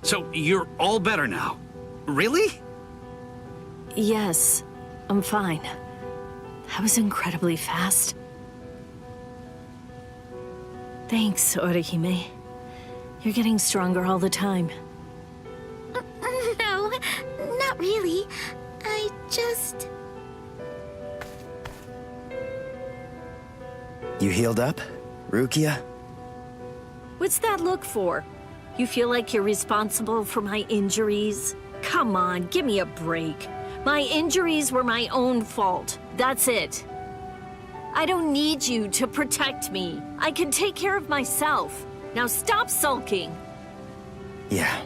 So, you're all better now? Really? Yes, I'm fine. That was incredibly fast. Thanks, Orihime. You're getting stronger all the time. No, not really. I just... You healed up, Rukia? What's that look for? You feel like you're responsible for my injuries? Come on, give me a break. My injuries were my own fault. That's it. I don't need you to protect me. I can take care of myself. Now stop sulking. Yeah.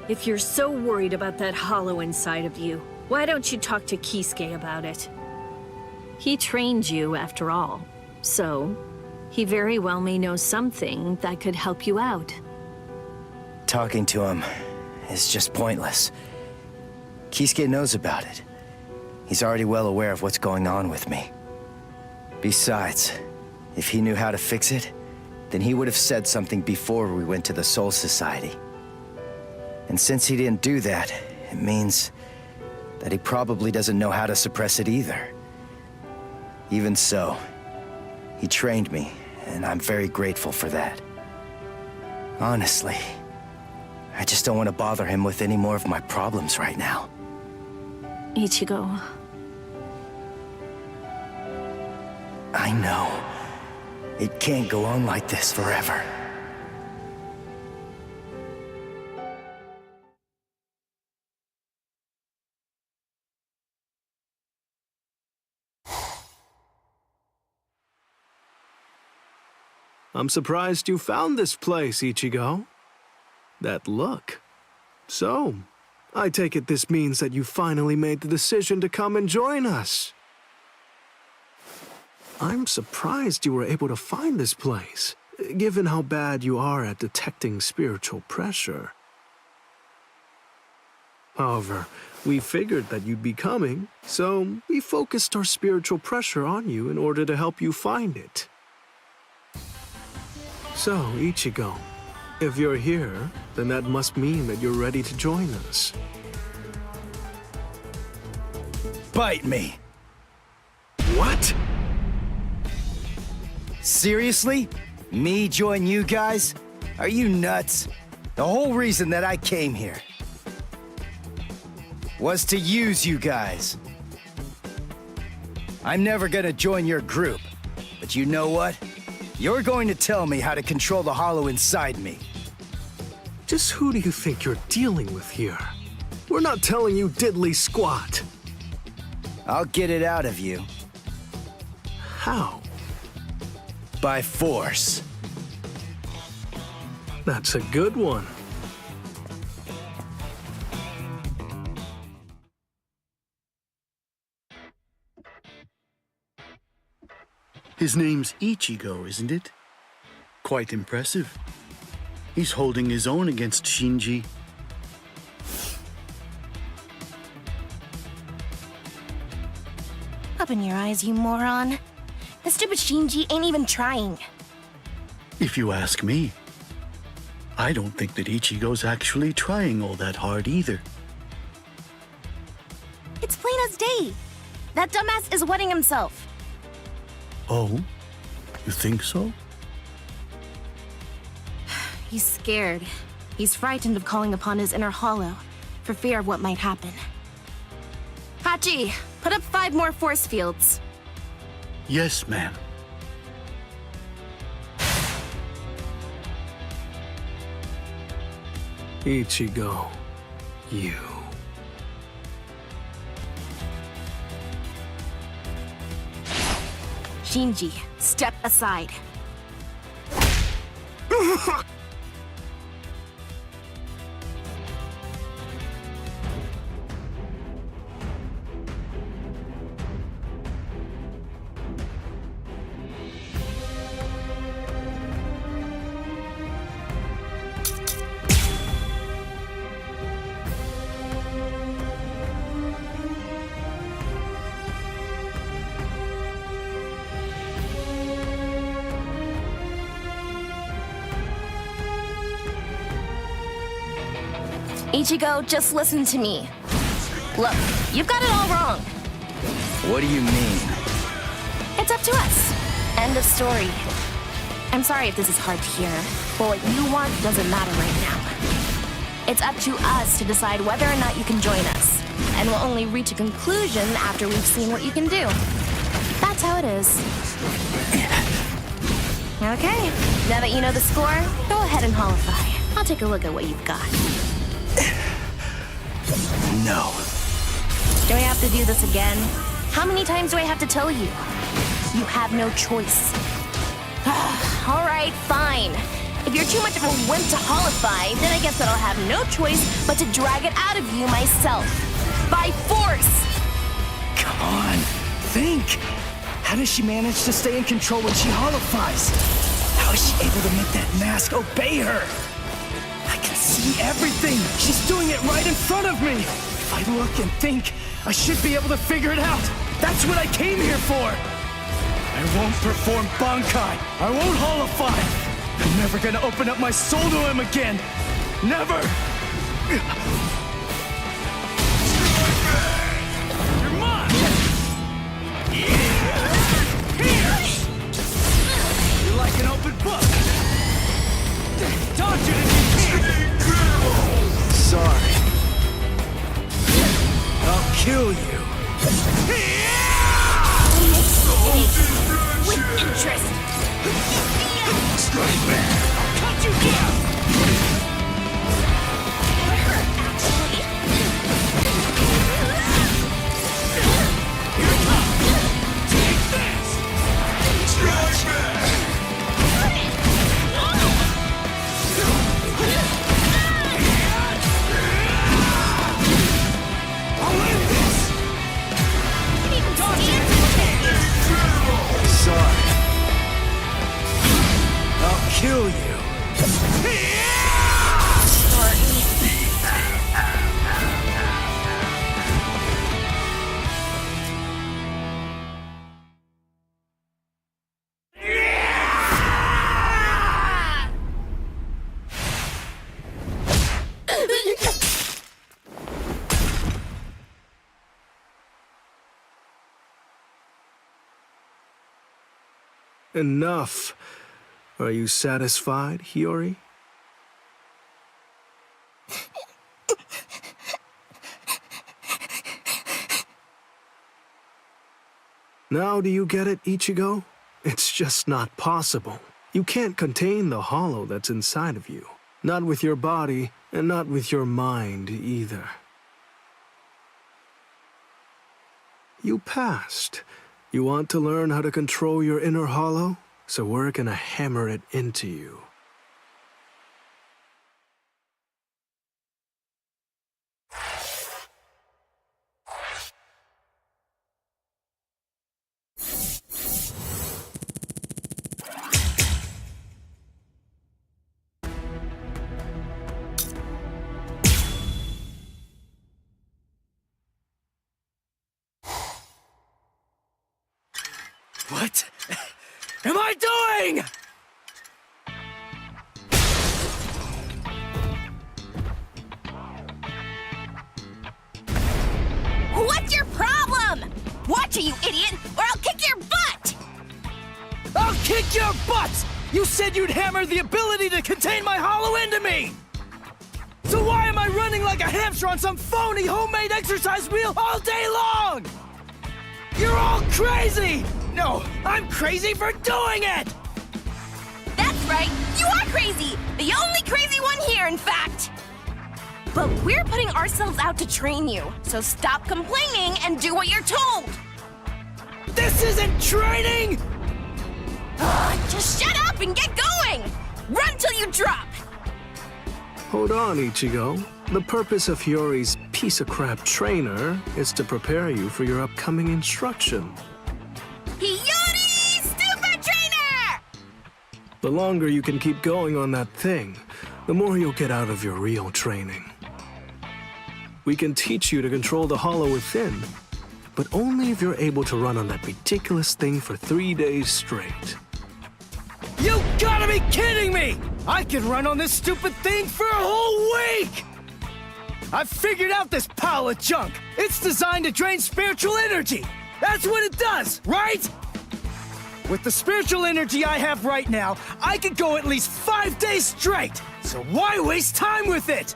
If you're so worried about that hollow inside of you, why don't you talk to Kisuke about it? He trained you, after all. So, he very well may know something that could help you out. Talking to him is just pointless. Kisuke knows about it. He's already well aware of what's going on with me. Besides, if he knew how to fix it, then he would have said something before we went to the Soul Society. And since he didn't do that, it means that he probably doesn't know how to suppress it either. Even so, he trained me, and I'm very grateful for that. Honestly, I just don't want to bother him with any more of my problems right now. Ichigo. I know. It can't go on like this forever. I'm surprised you found this place, Ichigo. That look. So, I take it this means that you finally made the decision to come and join us. I'm surprised you were able to find this place, given how bad you are at detecting spiritual pressure. However, we figured that you'd be coming, so we focused our spiritual pressure on you in order to help you find it. So, Ichigo, if you're here, then that must mean that you're ready to join us. Bite me! What? Seriously? Me join you guys? Are you nuts? The whole reason that I came here was to use you guys. I'm never gonna join your group, but you know what? You're going to tell me how to control the hollow inside me. Just who do you think you're dealing with here? We're not telling you diddly squat. I'll get it out of you. How? By force. That's a good one. His name's Ichigo, isn't it? Quite impressive. He's holding his own against Shinji. Open your eyes, you moron. The stupid Shinji ain't even trying. If you ask me, I don't think that Ichigo's actually trying all that hard either. It's plain as day. That dumbass is wetting himself. Oh? You think so? He's scared. He's frightened of calling upon his inner hollow, for fear of what might happen. Hachi, put up 5 more force fields. Yes, ma'am. Ichigo, you. Shinji, step aside. Ichigo, just listen to me. Look, you've got it all wrong. What do you mean? It's up to us. End of story. I'm sorry if this is hard to hear, but what you want doesn't matter right now. It's up to us to decide whether or not you can join us, and we'll only reach a conclusion after we've seen what you can do. That's how it is. Okay, now that you know the score, go ahead and holify. I'll take a look at what you've got. No. Do I have to do this again? How many times do I have to tell you? You have no choice. All right, fine. If you're too much of a wimp to holify, then I guess that I'll have no choice but to drag it out of you myself. By force! Come on, think. How does she manage to stay in control when she holifies? How is she able to make that mask obey her? I can see everything. She's doing it right in front of me. If I look and think, I should be able to figure it out. That's what I came here for. I won't perform Bankai. I won't holify. I'm never gonna open up my soul to him again. Never. You're mine. Here. You're like an open book. Taught you to be king. Sorry. I'll kill you. With interest. Strike back. I'll cut you down. Here it comes. Take this. Strike back. I'll win this. Sorry. I'll kill you. Enough. Are you satisfied, Hiyori? Now do you get it, Ichigo? It's just not possible. You can't contain the hollow that's inside of you. Not with your body, and not with your mind either. You passed. You want to learn how to control your inner hollow? So we're gonna hammer it into you. What am I doing? What's your problem? Watch it, you idiot, or I'll kick your butt! I'll kick your butt! You said you'd hammer the ability to contain my hollow into me! So why am I running like a hamster on some phony homemade exercise wheel all day long? You're all crazy! No, I'm crazy for doing it! That's right, you are crazy! The only crazy one here, in fact! But we're putting ourselves out to train you, so stop complaining and do what you're told! This isn't training! Just shut up and get going! Run till you drop! Hold on, Ichigo. The purpose of Hiyori's piece-of-crap trainer is to prepare you for your upcoming instruction. Hiyori! Stupid trainer! The longer you can keep going on that thing, the more you'll get out of your real training. We can teach you to control the hollow within, but only if you're able to run on that ridiculous thing for 3 days straight. You gotta be kidding me! I can run on this stupid thing for a whole week! I've figured out this pile of junk. It's designed to drain spiritual energy. That's what it does, right? With the spiritual energy I have right now, I could go at least 5 days straight. So why waste time with it?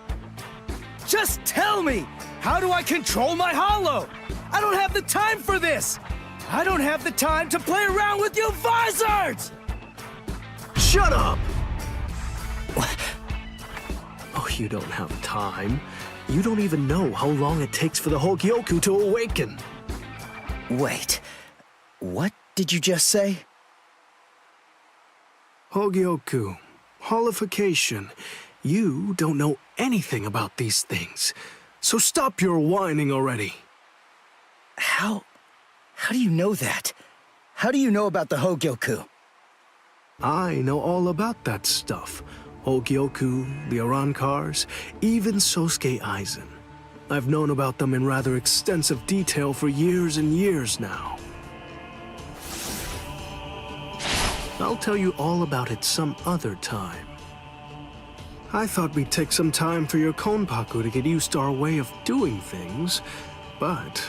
Just tell me, how do I control my hollow? I don't have the time for this. I don't have the time to play around with you visors! Shut up! Oh, you don't have time. You don't even know how long it takes for the Hogyoku to awaken. Wait, what did you just say? Hogyoku, holification. You don't know anything about these things. So stop your whining already. How do you know that? How do you know about the Hogyoku? I know all about that stuff. Hogyoku, the Arankars, even Sosuke Aizen. I've known about them in rather extensive detail for years and years now. I'll tell you all about it some other time. I thought we'd take some time for your Konpaku to get used to our way of doing things, but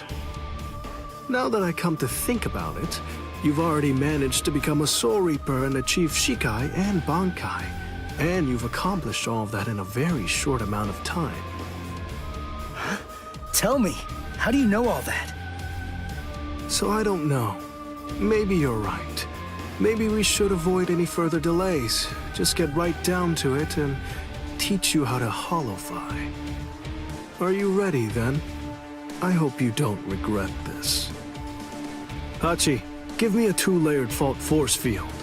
now that I come to think about it, you've already managed to become a Soul Reaper and achieve Shikai and Bankai, and you've accomplished all of that in a very short amount of time. Tell me, how do you know all that? So I don't know. Maybe you're right. Maybe we should avoid any further delays. Just get right down to it and teach you how to holofy. Are you ready then? I hope you don't regret this. Hachi, give me a 2-layered fault force field.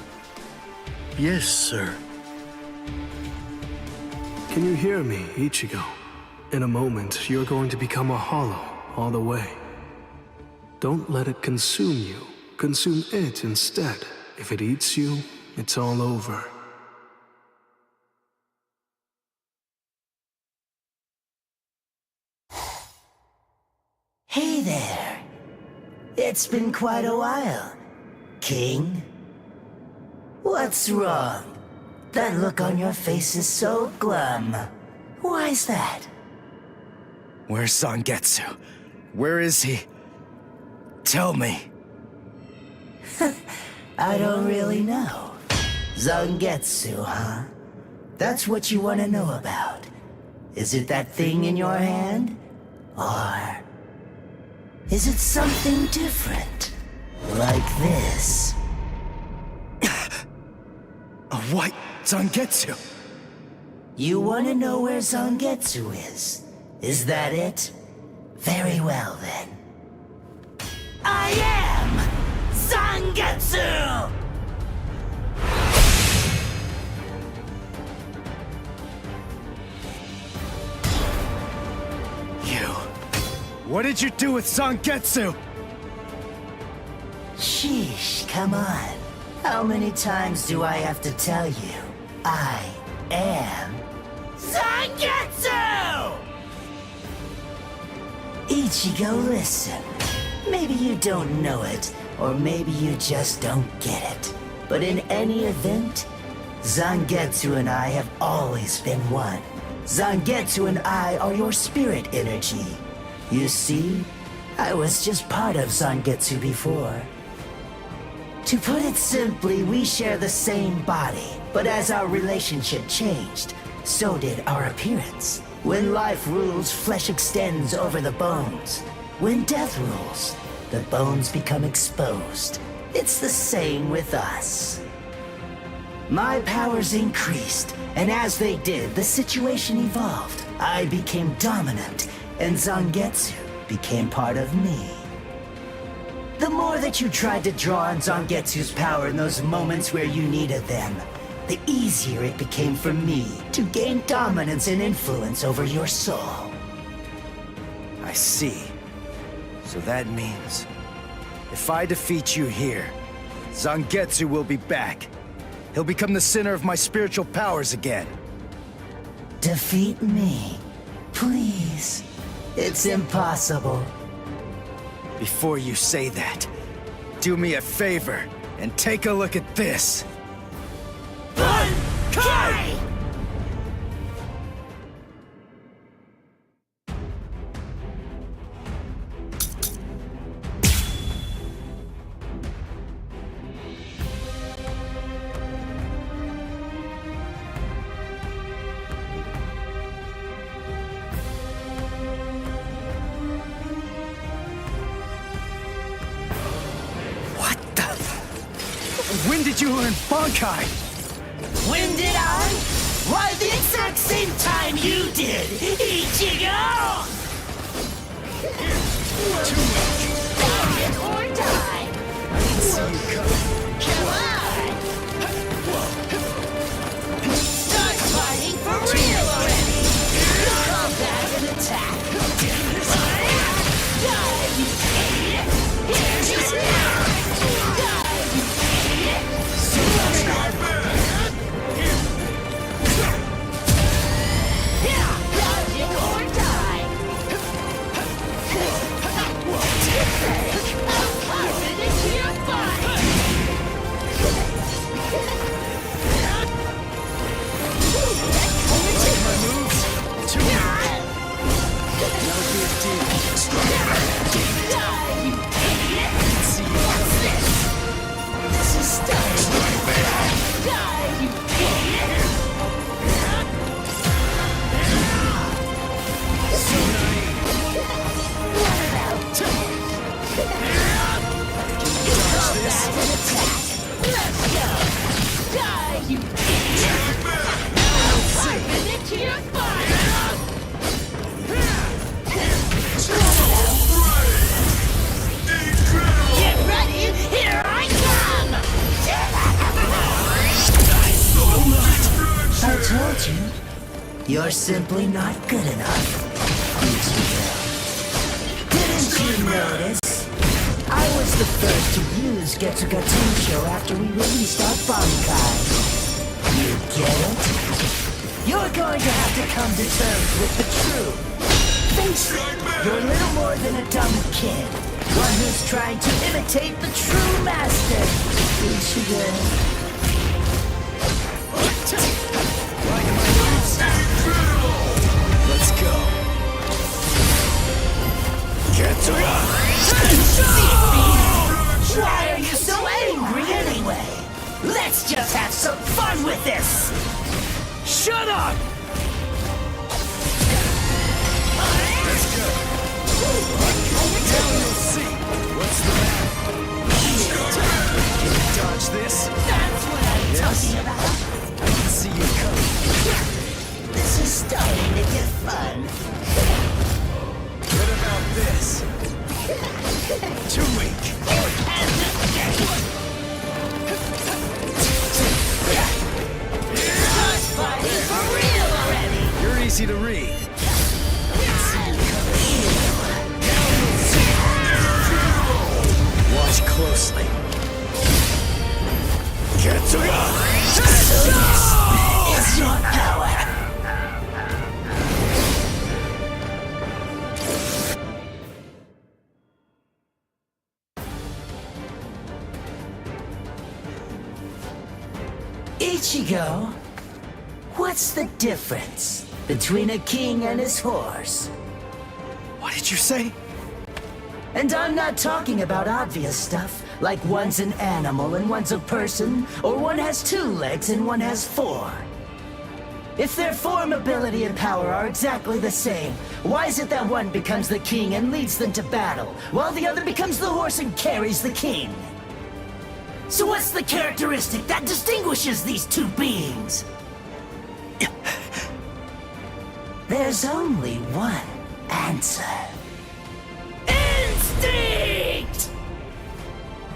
Yes, sir. Can you hear me, Ichigo? In a moment, you're going to become a hollow all the way. Don't let it consume you. Consume it instead. If it eats you, it's all over. Hey there. It's been quite a while, King. What's wrong? That look on your face is so glum. Why's that? Where's Zangetsu? Where is he? Tell me. I don't really know. Zangetsu, huh? That's what you want to know about. Is it that thing in your hand? Or is it something different? Like this? A white Zangetsu. You want to know where Zangetsu is? Is that it? Very well then. I am Zangetsu! You. What did you do with Zangetsu? Sheesh, come on. How many times do I have to tell you? I am Zangetsu! Ichigo, listen. Maybe you don't know it, or maybe you just don't get it. But in any event, Zangetsu and I have always been one. Zangetsu and I are your spirit energy. You see, I was just part of Zangetsu before. To put it simply, we share the same body, but as our relationship changed, so did our appearance. When life rules, flesh extends over the bones. When death rules, the bones become exposed. It's the same with us. My powers increased, and as they did, the situation evolved. I became dominant, and Zangetsu became part of me. The more that you tried to draw on Zangetsu's power in those moments where you needed them, the easier it became for me to gain dominance and influence over your soul. I see. So that means, if I defeat you here, Zangetsu will be back. He'll become the center of my spiritual powers again. Defeat me, please. It's impossible. Before you say that, do me a favor and take a look at this. Kai! What the? When did you learn Bankai? When did I? Why, the exact same time you did, Ichigo! Die or die! Come on! Start fighting for real already! Come back and attack! Die, you idiot! Here's your die, you idiot! You're simply not good enough. Didn't you notice? I was the first to use Getsuga Tensho after we released our Bankai. You get it? You're going to have to come to terms with the truth. Face it, you're little more than a dumb kid. One who's trying to imitate the true master. Ichigo. Let's go. Why are you so angry anyway? Let's just have some fun with this! Shut up! Let's go. Now you'll see. What's the matter? Can you dodge this? That's what I'm talking about! I can see you coming. This is starting to get fun. What about this? Too weak. Start fighting for real already! You're easy to read. Watch closely. It's your power! Ichigo, what's the difference between a king and his horse? What did you say? And I'm not talking about obvious stuff, like one's an animal and one's a person, or one has 2 legs and one has 4. If their form, ability, and power are exactly the same, why is it that one becomes the king and leads them to battle, while the other becomes the horse and carries the king? So what's the characteristic that distinguishes these 2 beings? There's only one answer. Instinct!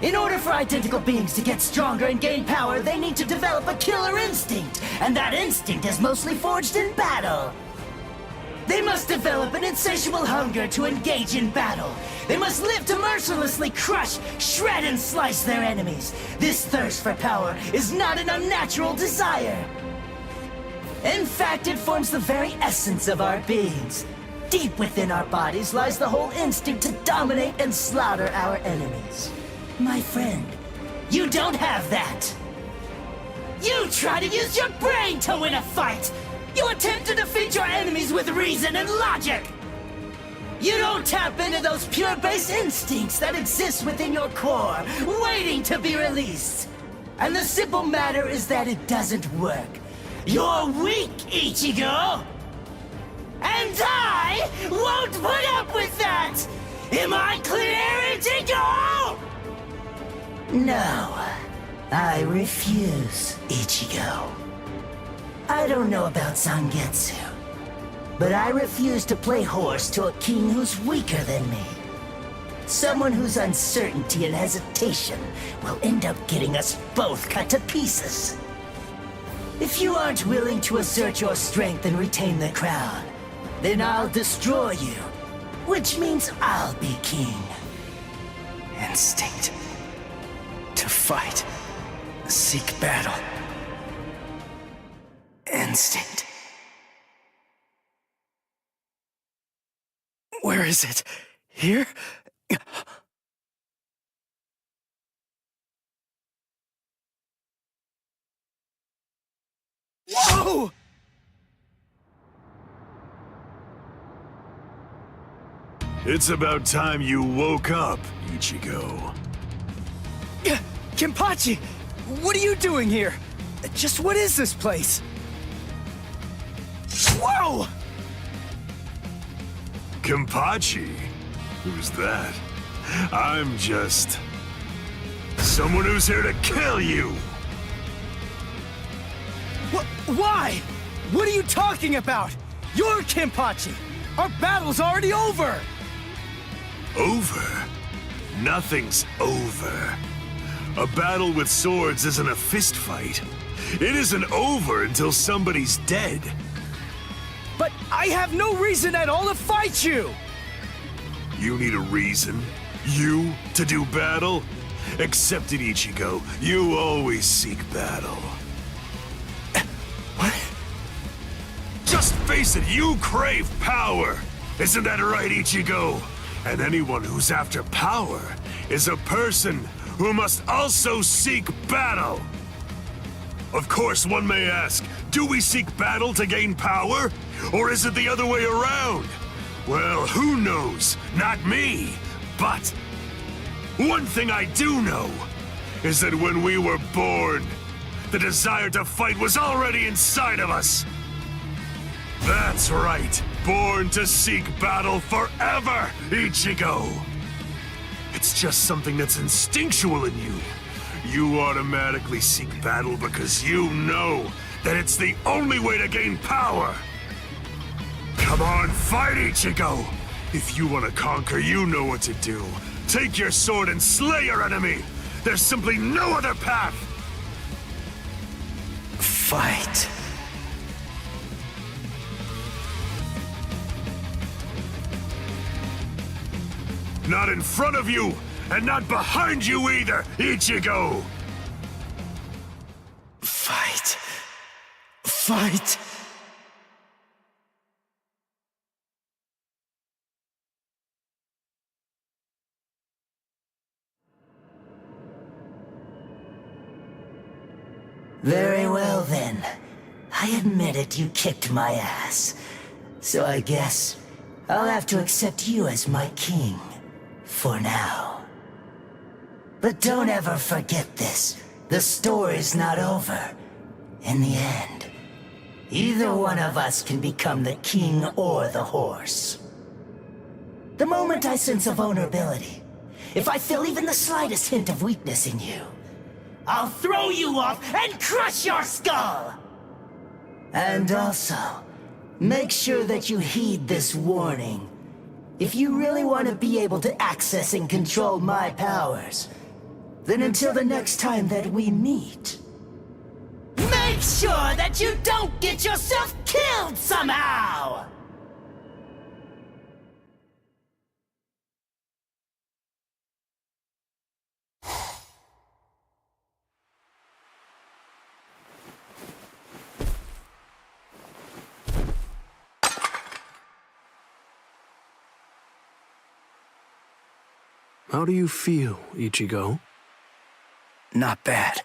In order for identical beings to get stronger and gain power, they need to develop a killer instinct, and that instinct is mostly forged in battle. They must develop an insatiable hunger to engage in battle. They must live to mercilessly crush, shred, and slice their enemies. This thirst for power is not an unnatural desire. In fact, it forms the very essence of our beings. Deep within our bodies lies the whole instinct to dominate and slaughter our enemies. My friend, you don't have that. You try to use your brain to win a fight. You attempt to defeat your enemies with reason and logic. You don't tap into those pure base instincts that exist within your core, waiting to be released. And the simple matter is that it doesn't work. You're weak, Ichigo! And I won't put up with that! Am I clear, Ichigo? No, I refuse, Ichigo. I don't know about Zangetsu, but I refuse to play horse to a king who's weaker than me. Someone whose uncertainty and hesitation will end up getting us both cut to pieces. If you aren't willing to assert your strength and retain the crown, then I'll destroy you, which means I'll be king. Instinct. To fight. Seek battle. Instinct. Where is it? Here? Whoa! It's about time you woke up, Ichigo. Kenpachi! What are you doing here? Just what is this place? Whoa! Kenpachi? Who's that? I'm just... someone who's here to kill you! Why? What are you talking about? You're Kenpachi! Our battle's already over! Over? Nothing's over. A battle with swords isn't a fist fight. It isn't over until somebody's dead. But I have no reason at all to fight you! You need a reason? You to do battle? Accept it, Ichigo. You always seek battle. What? Just face it, you crave power! Isn't that right, Ichigo? And anyone who's after power is a person who must also seek battle. Of course, one may ask, do we seek battle to gain power? Or is it the other way around? Well, who knows? Not me. But one thing I do know is that when we were born, the desire to fight was already inside of us. That's right. Born to seek battle forever, Ichigo. It's just something that's instinctual in you. You automatically seek battle because you know that it's the only way to gain power. Come on, fight, Ichigo! If you want to conquer, you know what to do. Take your sword and slay your enemy! There's simply no other path! Fight. Not in front of you, and not behind you either, Ichigo! Fight. Fight. Very well then. I admit it, you kicked my ass. So I guess I'll have to accept you as my king. For now. But don't ever forget this. The story's not over. In the end, either one of us can become the king or the horse. The moment I sense a vulnerability, if I feel even the slightest hint of weakness in you, I'll throw you off and crush your skull! And also, make sure that you heed this warning. If you really want to be able to access and control my powers, Then until the next time that we meet, make sure that you don't get yourself killed somehow! How do you feel, Ichigo? Not bad.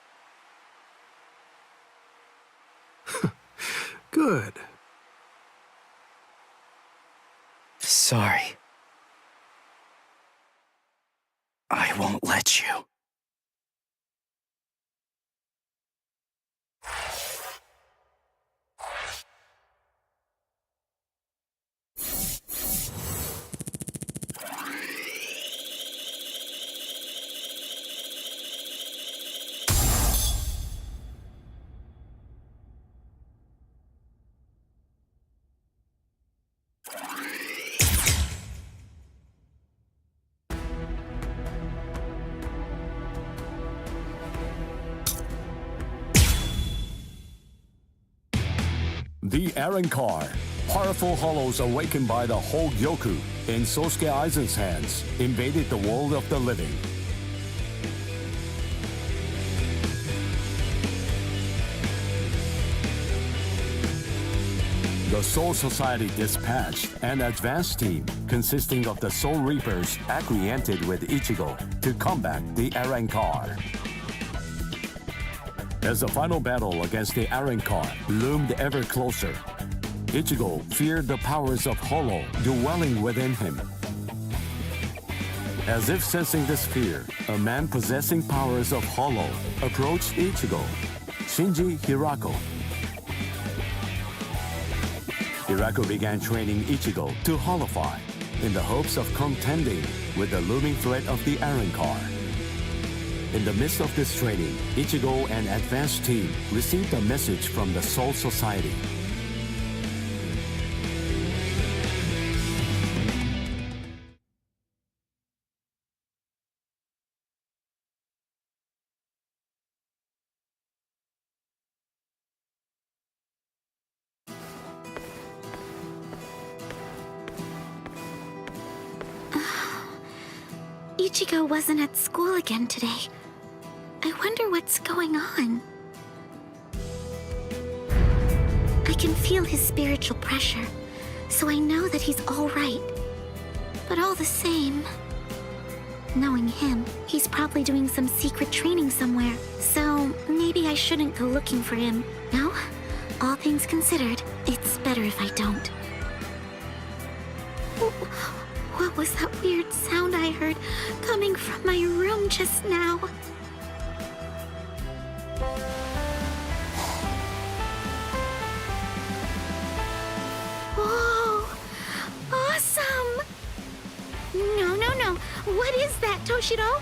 Good. Sorry. I won't let you. The Aaron Car. Powerful hollows awakened by the Hogyoku in Sosuke Aizen's hands invaded the world of the living. The Soul Society dispatched an advance team consisting of the Soul Reapers acquainted with Ichigo to combat the Arrancar. As the final battle against the Arrancar loomed ever closer, Ichigo feared the powers of Hollow dwelling within him. As if sensing this fear, a man possessing powers of Hollow approached Ichigo, Shinji Hirako. Hirako began training Ichigo to Hollowfy in the hopes of contending with the looming threat of the Arrancar. In the midst of this training, Ichigo and advanced team received a message from the Soul Society. Ichigo wasn't at school again today. I wonder what's going on. I can feel his spiritual pressure, so I know that he's all right. But all the same, knowing him, he's probably doing some secret training somewhere. So maybe I shouldn't go looking for him. No? All things considered, it's better if I don't. What was that weird sound I heard coming from my room just now? Whoa! Awesome! No. What is that, Toshiro?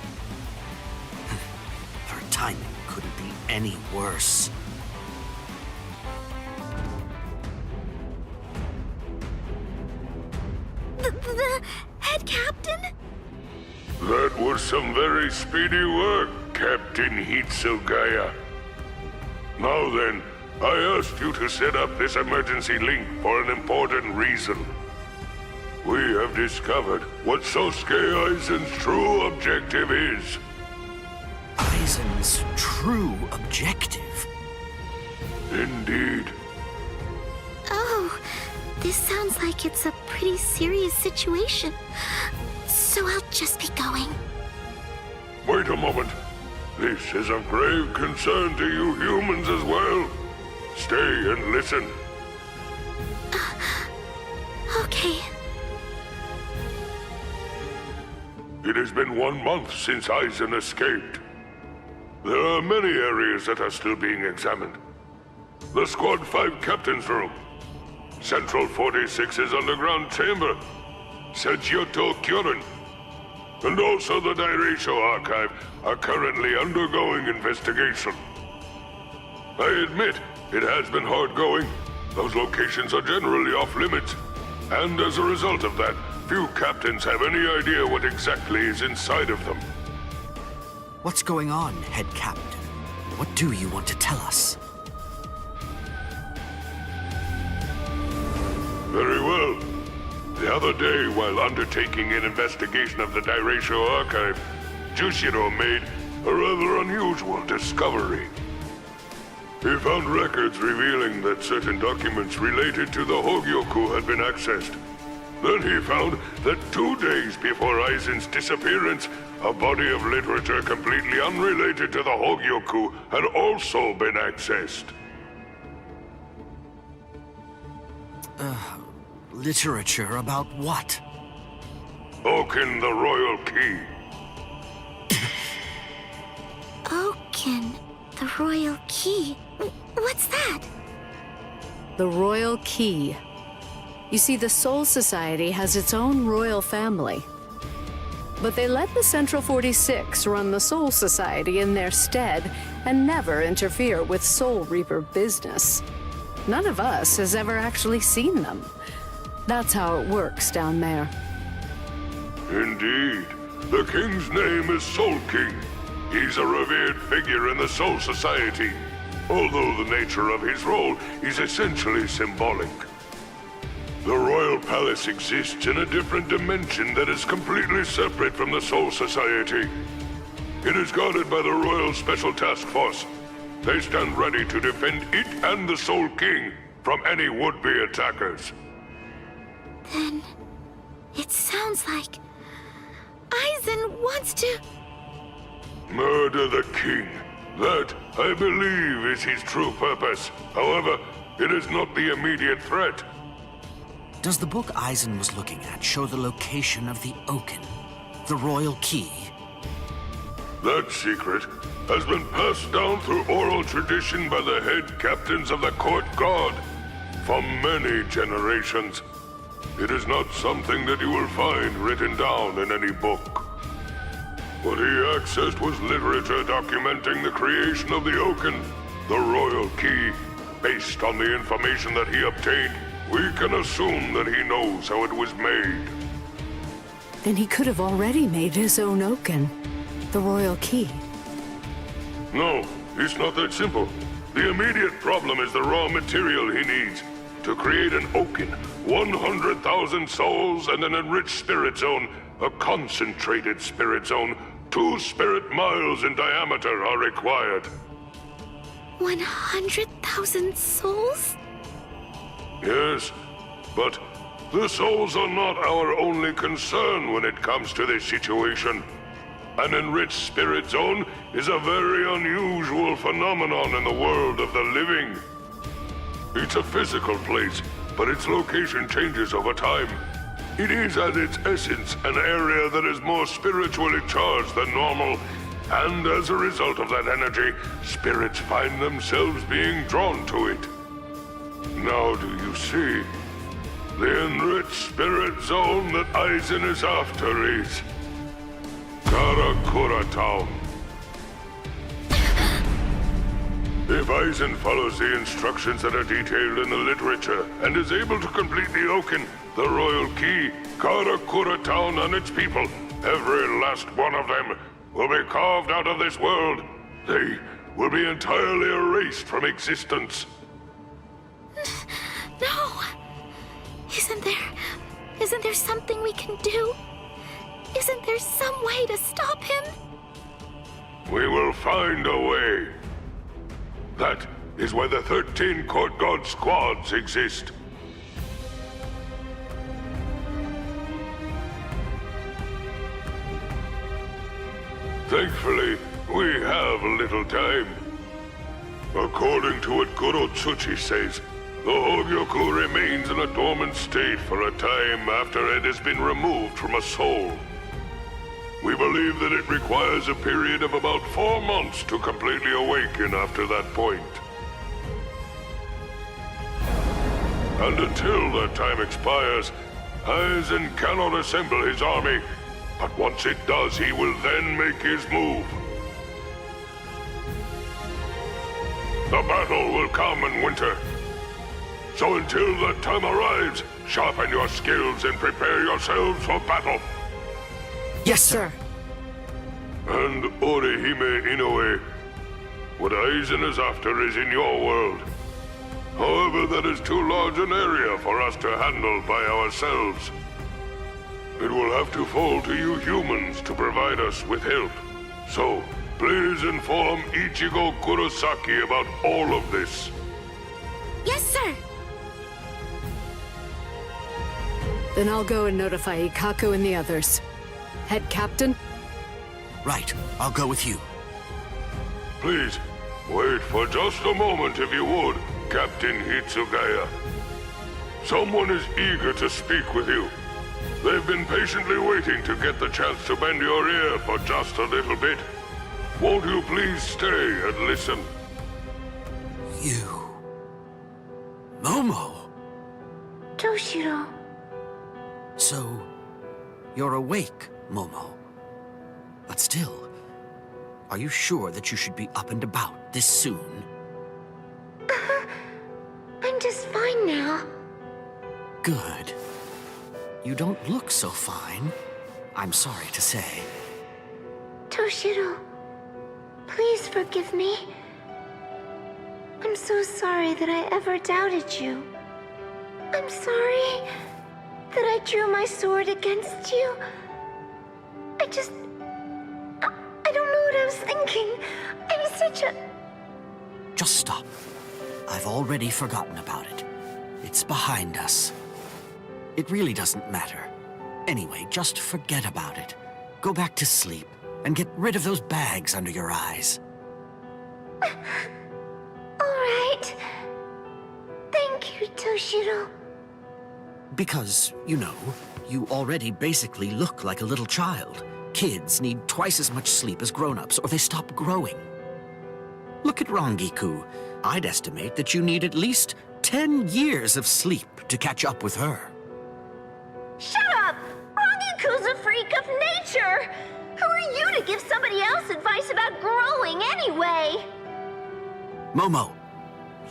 Her timing couldn't be any worse. The head captain? That was some very speedy work, Captain Hitsugaya. Now then, I asked you to set up this emergency link for an important reason. We have discovered what Sosuke Aizen's true objective is. Aizen's true objective? Indeed. Oh, this sounds like it's a pretty serious situation. So I'll just be going. Wait a moment. This is of grave concern to you humans as well. Stay and listen. Okay. It has been 1 month since Aizen escaped. There are many areas that are still being examined. The Squad 5 Captain's Room, Central 46's underground chamber, Sejioto Kyorin, and also the Daireisho Archive are currently undergoing investigation. I admit, it has been hard going. Those locations are generally off limits, and as a result of that, few captains have any idea what exactly is inside of them. What's going on, Head Captain? What do you want to tell us? Very well. The other day, while undertaking an investigation of the Dairaisho archive, Jushiro made a rather unusual discovery. He found records revealing that certain documents related to the Hogyoku had been accessed. Then he found that 2 days before Aizen's disappearance, a body of literature completely unrelated to the Hogyoku had also been accessed. Literature about what? Oken the Royal Key. Oken, the Royal Key. What's that? The Royal Key. You see, the Soul Society has its own royal family. But they let the Central 46 run the Soul Society in their stead and never interfere with Soul Reaper business. None of us has ever actually seen them. That's how it works down there. Indeed. The king's name is Soul King. He's a revered figure in the Soul Society, although the nature of his role is essentially symbolic. The Royal Palace exists in a different dimension that is completely separate from the Soul Society. It is guarded by the Royal Special Task Force. They stand ready to defend it and the Soul King from any would-be attackers. Then, it sounds like Aizen wants to... Murder the king. That, I believe, is his true purpose. However, it is not the immediate threat. Does the book Aizen was looking at show the location of the Oken, the Royal Key? That secret has been passed down through oral tradition by the head captains of the court guard for many generations. It is not something that you will find written down in any book. What he accessed was literature documenting the creation of the Oken, the Royal Key. Based on the information that he obtained, we can assume that he knows how it was made. Then he could have already made his own Oken, the Royal Key. No, it's not that simple. The immediate problem is the raw material he needs. To create an Oken, 100,000 souls and an enriched spirit zone, a concentrated spirit zone, 2 spirit miles in diameter are required. 100,000 souls? Yes, but the souls are not our only concern when it comes to this situation. An enriched spirit zone is a very unusual phenomenon in the world of the living. It's a physical place, but its location changes over time. It is at its essence an area that is more spiritually charged than normal, and as a result of that energy, spirits find themselves being drawn to it. Now do you see? The enriched spirit zone that Aizen is after is Karakura Town. If Aizen follows the instructions that are detailed in the literature and is able to complete the Oken, the Royal Key, Karakura Town and its people, every last one of them, will be carved out of this world. They will be entirely erased from existence. No! Isn't there something we can do? Isn't there some way to stop him? We will find a way. That is why the 13 Court Guard squads exist. Thankfully, we have little time. According to what Goro Tsuchi says, the Hogyoku remains in a dormant state for a time after it has been removed from a soul. We believe that it requires a period of about 4 months to completely awaken after that point. And until that time expires, Aizen cannot assemble his army, but once it does, he will then make his move. The battle will come in winter. So until that time arrives, sharpen your skills and prepare yourselves for battle. Yes, sir. And Orihime Inoue, what Aizen is after is in your world. However, that is too large an area for us to handle by ourselves. It will have to fall to you humans to provide us with help. So, please inform Ichigo Kurosaki about all of this. Yes, sir. Then I'll go and notify Ikaku and the others. Head captain? Right, I'll go with you. Please, wait for just a moment if you would, Captain Hitsugaya. Someone is eager to speak with you. They've been patiently waiting to get the chance to bend your ear for just a little bit. Won't you please stay and listen? You... Momo! Toshiro. So, you're awake, Momo. But still, are you sure that you should be up and about this soon? I'm just fine now. Good. You don't look so fine, I'm sorry to say. Toshiro, please forgive me. I'm so sorry that I ever doubted you. I'm sorry that I drew my sword against you. I don't know what I was thinking. I'm such a... Just stop. I've already forgotten about it. It's behind us. It really doesn't matter. Anyway, just forget about it. Go back to sleep and get rid of those bags under your eyes. All right. Thank you, Toshiro. Because, you know, you already basically look like a little child. Kids need twice as much sleep as grown-ups, or they stop growing. Look at Rangiku. I'd estimate that you need at least 10 years of sleep to catch up with her. Shut up! Rangiku's a freak of nature! Who are you to give somebody else advice about growing anyway? Momo,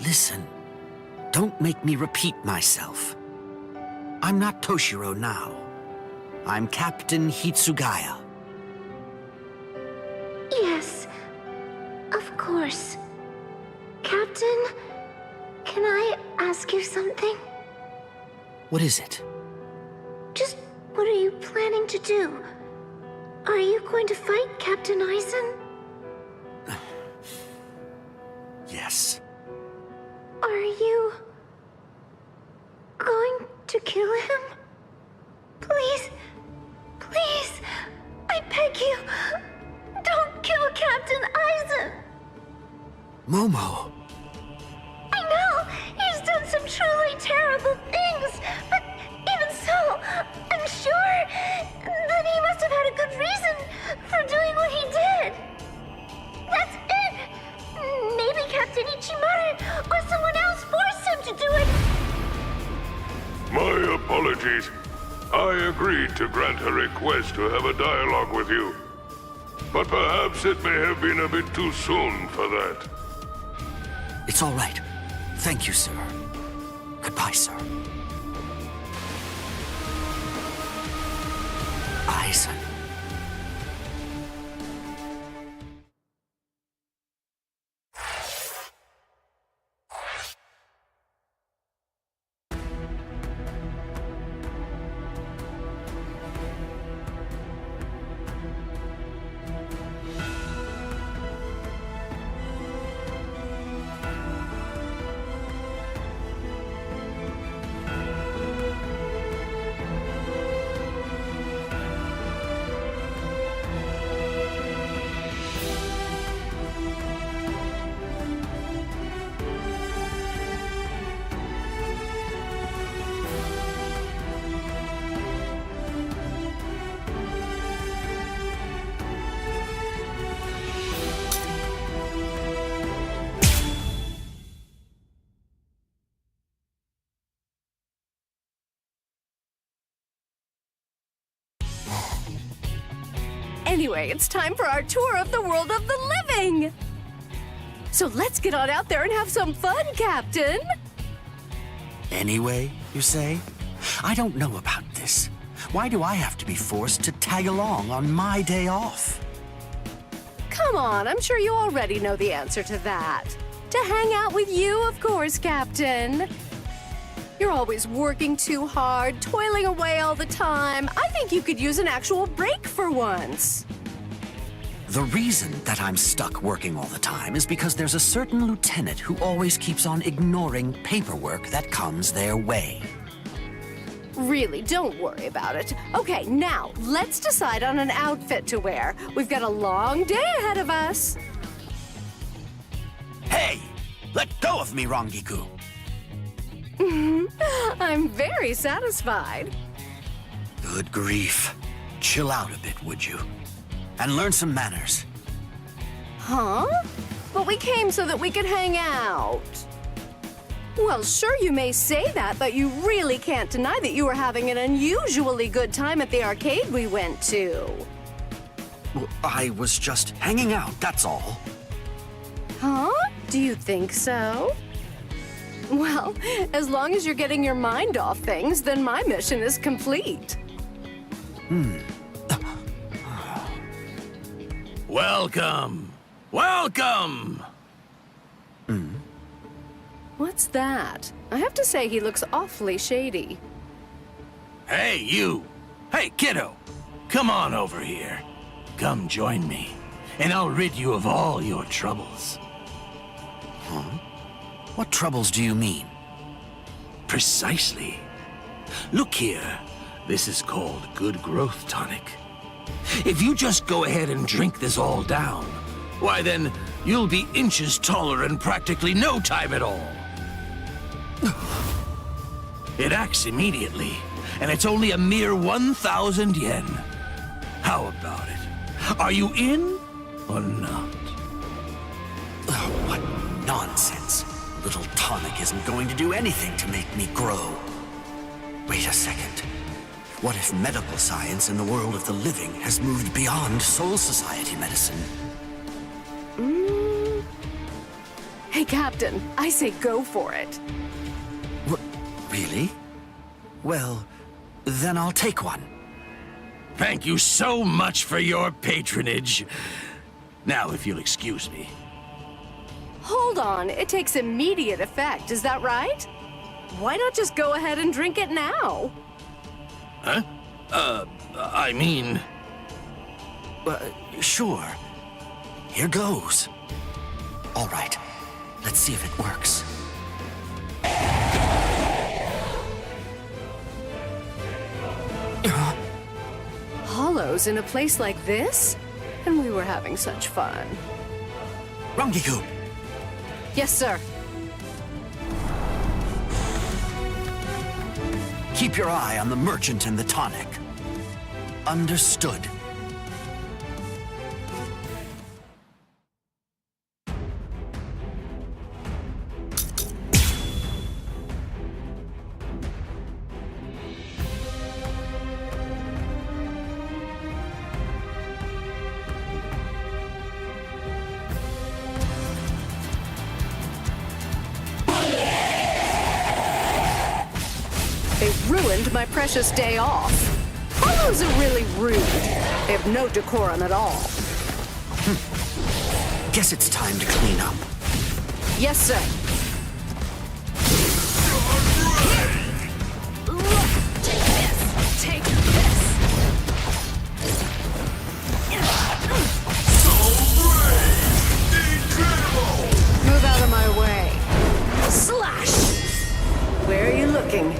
listen. Don't make me repeat myself. I'm not Toshiro now. I'm Captain Hitsugaya. Yes, of course. Captain, can I ask you something? What is it? Just what are you planning to do? Are you going to fight Captain Aizen? Yes. Are you going to kill him? Please, please, I beg you, don't kill Captain Aizen! Momo! I know, he's done some truly terrible things, but even so, I'm sure that he must have had a good reason for doing what he did. That's it! Maybe Captain Ichimaru or someone else forced him to do it! My apologies. I agreed to grant her request to have a dialogue with you. But perhaps it may have been a bit too soon for that. It's all right. Thank you, sir. Goodbye, sir. Aizen. Anyway, it's time for our tour of the world of the living! So let's get on out there and have some fun, Captain! Anyway, you say? I don't know about this. Why do I have to be forced to tag along on my day off? Come on, I'm sure you already know the answer to that. To hang out with you, of course, Captain. You're always working too hard, toiling away all the time. I think you could use an actual break for once. The reason that I'm stuck working all the time is because there's a certain lieutenant who always keeps on ignoring paperwork that comes their way. Really, don't worry about it. Okay, now, let's decide on an outfit to wear. We've got a long day ahead of us. Hey! Let go of me, Rangiku! I'm very satisfied. Good grief. Chill out a bit, would you? And learn some manners. Huh? But we came so that we could hang out. Well, sure, you may say that, but you really can't deny that you were having an unusually good time at the arcade we went to. Well, I was just hanging out, that's all. Huh? Do you think so? Well, as long as you're getting your mind off things, then my mission is complete. Welcome! Welcome! What's that? I have to say he looks awfully shady. Hey, you! Hey, kiddo! Come on over here. Come join me, and I'll rid you of all your troubles. Huh? What troubles do you mean? Precisely. Look here. This is called Good Growth Tonic. If you just go ahead and drink this all down, why then, you'll be inches taller in practically no time at all. It acts immediately, and it's only a mere 1,000 yen. How about it? Are you in or not? What nonsense. Little tonic isn't going to do anything to make me grow. Wait a second. What if medical science in the world of the living has moved beyond Soul Society medicine? Hey, Captain, I say go for it. Really? Well, then I'll take one. Thank you so much for your patronage. Now, if you'll excuse me. Hold on, it takes immediate effect, is that right? Why not just go ahead and drink it now? Huh? I mean... Sure. Here goes. All right, let's see if it works. Hollows in a place like this? And we were having such fun. Rangiku! Yes, sir. Keep your eye on the merchant and the tonic. Understood. They ruined my precious day off. Hollows are really rude. They have no decorum at all. Guess it's time to clean up. Yes, sir. Take this. Move out of my way. Slash! Where are you looking?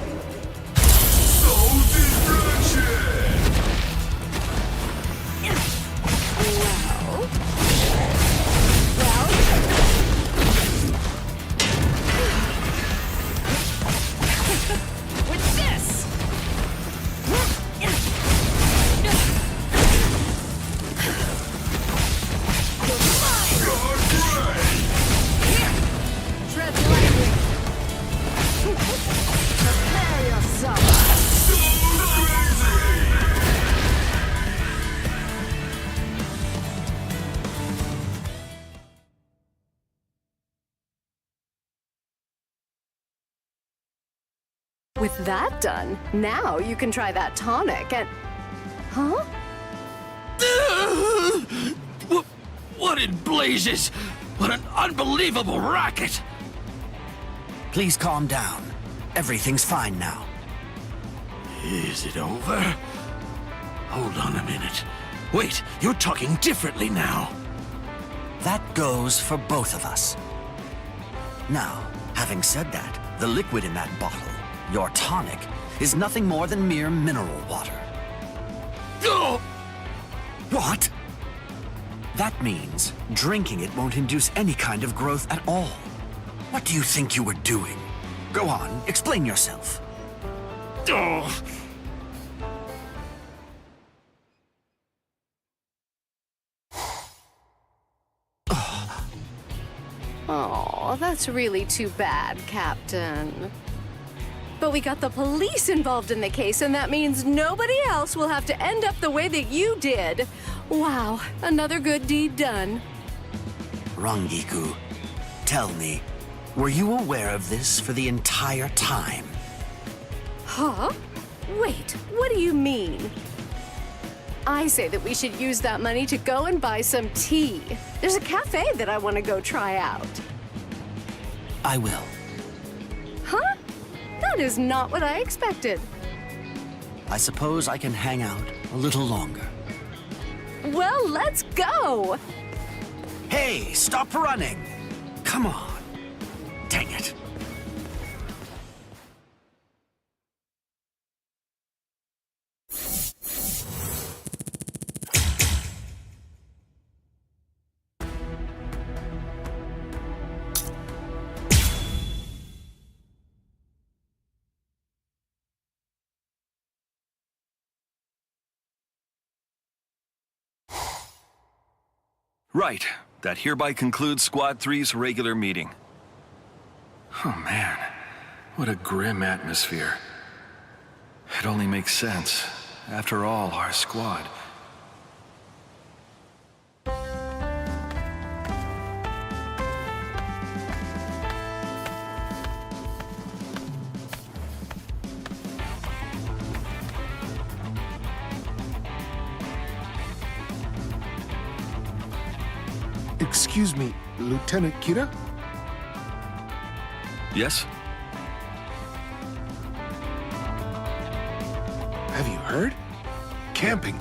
With that done, now you can try that tonic and... Huh? What in blazes? What an unbelievable racket! Please calm down. Everything's fine now. Is it over? Hold on a minute. Wait, you're talking differently now. That goes for both of us. Now, having said that, the liquid in that bottle, your tonic, is nothing more than mere mineral water. Oh! What? That means drinking it won't induce any kind of growth at all. What do you think you were doing? Go on, explain yourself. Oh! Oh, that's really too bad, Captain. But we got the police involved in the case, and that means nobody else will have to end up the way that you did. Wow, another good deed done. Rangiku, tell me, were you aware of this for the entire time? Huh? Wait, what do you mean? I say that we should use that money to go and buy some tea. There's a cafe that I want to go try out. I will. Huh? That is not what I expected. I suppose I can hang out a little longer. Well, let's go! Hey, stop running! Come on. Dang it. Right. That hereby concludes Squad 3's regular meeting. Oh man, what a grim atmosphere. It only makes sense. After all, our squad. Excuse me, Lieutenant Kira? Yes? Have you heard? Camping.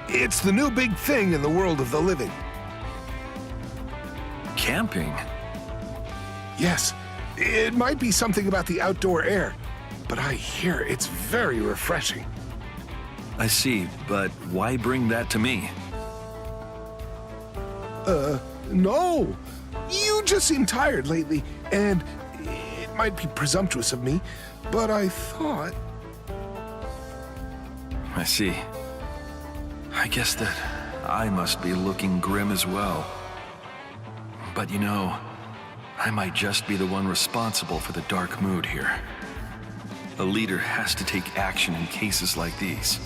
It's the new big thing in the world of the living. Camping? Yes, it might be something about the outdoor air, but I hear it's very refreshing. I see, but why bring that to me? No. You just seem tired lately, and it might be presumptuous of me, but I thought... I see. I guess that I must be looking grim as well. But you know, I might just be the one responsible for the dark mood here. A leader has to take action in cases like these.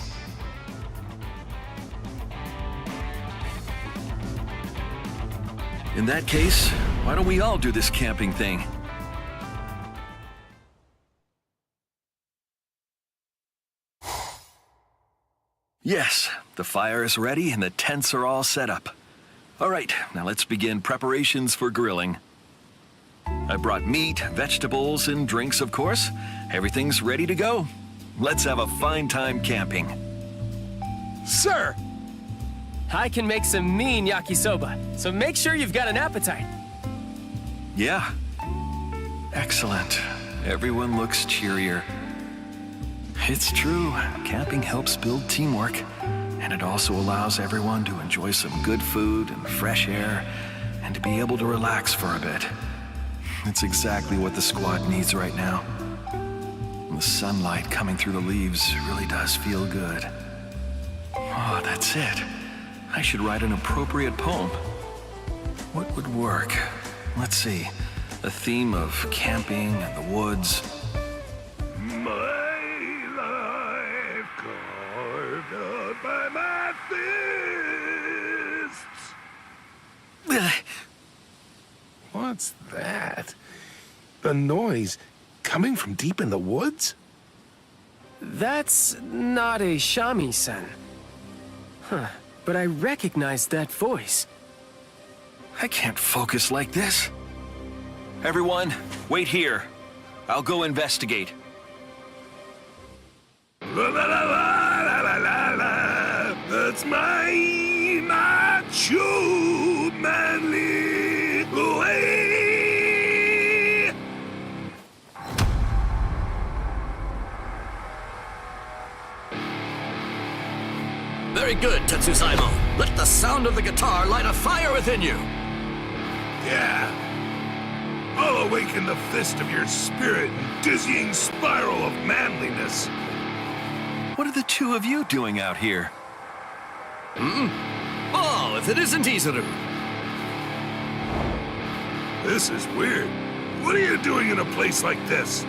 In that case, why don't we all do this camping thing? Yes, the fire is ready and the tents are all set up. All right, now let's begin preparations for grilling. I brought meat, vegetables, and drinks, of course. Everything's ready to go. Let's have a fine time camping. Sir! I can make some mean yakisoba, so make sure you've got an appetite. Yeah. Excellent. Everyone looks cheerier. It's true, camping helps build teamwork, and it also allows everyone to enjoy some good food and fresh air, and to be able to relax for a bit. It's exactly what the squad needs right now. And the sunlight coming through the leaves really does feel good. Oh, that's it. I should write an appropriate poem. What would work? Let's see. A theme of camping and the woods. My life carved out by my fists. What's that? A noise coming from deep in the woods? That's not a shamisen. Huh, but I recognize that voice. I can't focus like this. Everyone, wait here. I'll go investigate. La la la la la la la la. That's my macho manly way. Very good, Tetsuzaimon. Let the sound of the guitar light a fire within you. Yeah. I'll awaken the fist of your spirit and dizzying spiral of manliness. What are the two of you doing out here? Oh, if it isn't Izuru. This is weird. What are you doing in a place like this?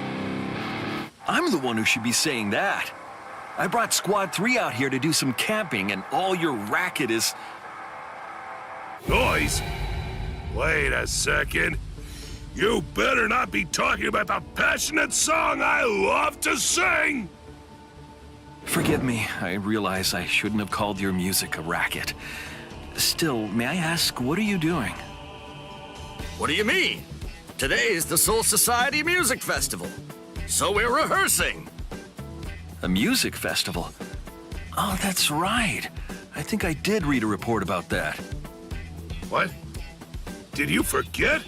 I'm the one who should be saying that. I brought Squad 3 out here to do some camping, and all your racket is... Noise? Wait a second. You better not be talking about the passionate song I love to sing! Forgive me, I realize I shouldn't have called your music a racket. Still, may I ask, what are you doing? What do you mean? Today is the Soul Society Music Festival. So we're rehearsing. A music festival? Oh, that's right. I think I did read a report about that. What? Did you forget?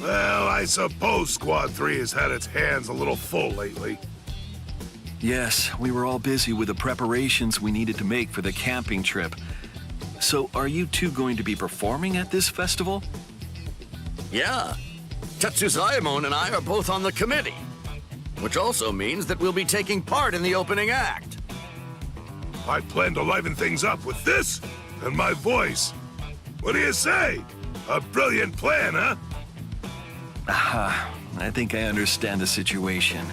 Well, I suppose Squad 3 has had its hands a little full lately. Yes, we were all busy with the preparations we needed to make for the camping trip. So, are you two going to be performing at this festival? Yeah. Tetsuzaimon and I are both on the committee. Which also means that we'll be taking part in the opening act. I plan to liven things up with this and my voice. What do you say? A brilliant plan, huh? Aha, I think I understand the situation.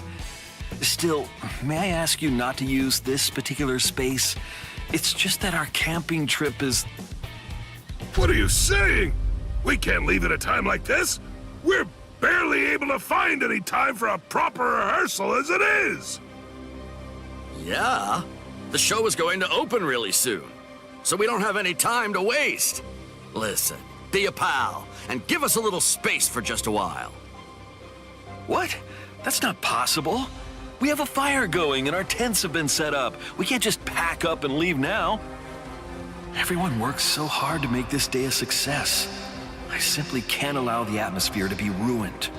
Still, may I ask you not to use this particular space? It's just that our camping trip is... What are you saying? We can't leave at a time like this. We're barely able to find any time for a proper rehearsal as it is. Yeah. The show is going to open really soon. So we don't have any time to waste. Listen, be a pal and give us a little space for just a while. What? That's not possible. We have a fire going and our tents have been set up. We can't just pack up and leave now. Everyone works so hard to make this day a success. I simply can't allow the atmosphere to be ruined.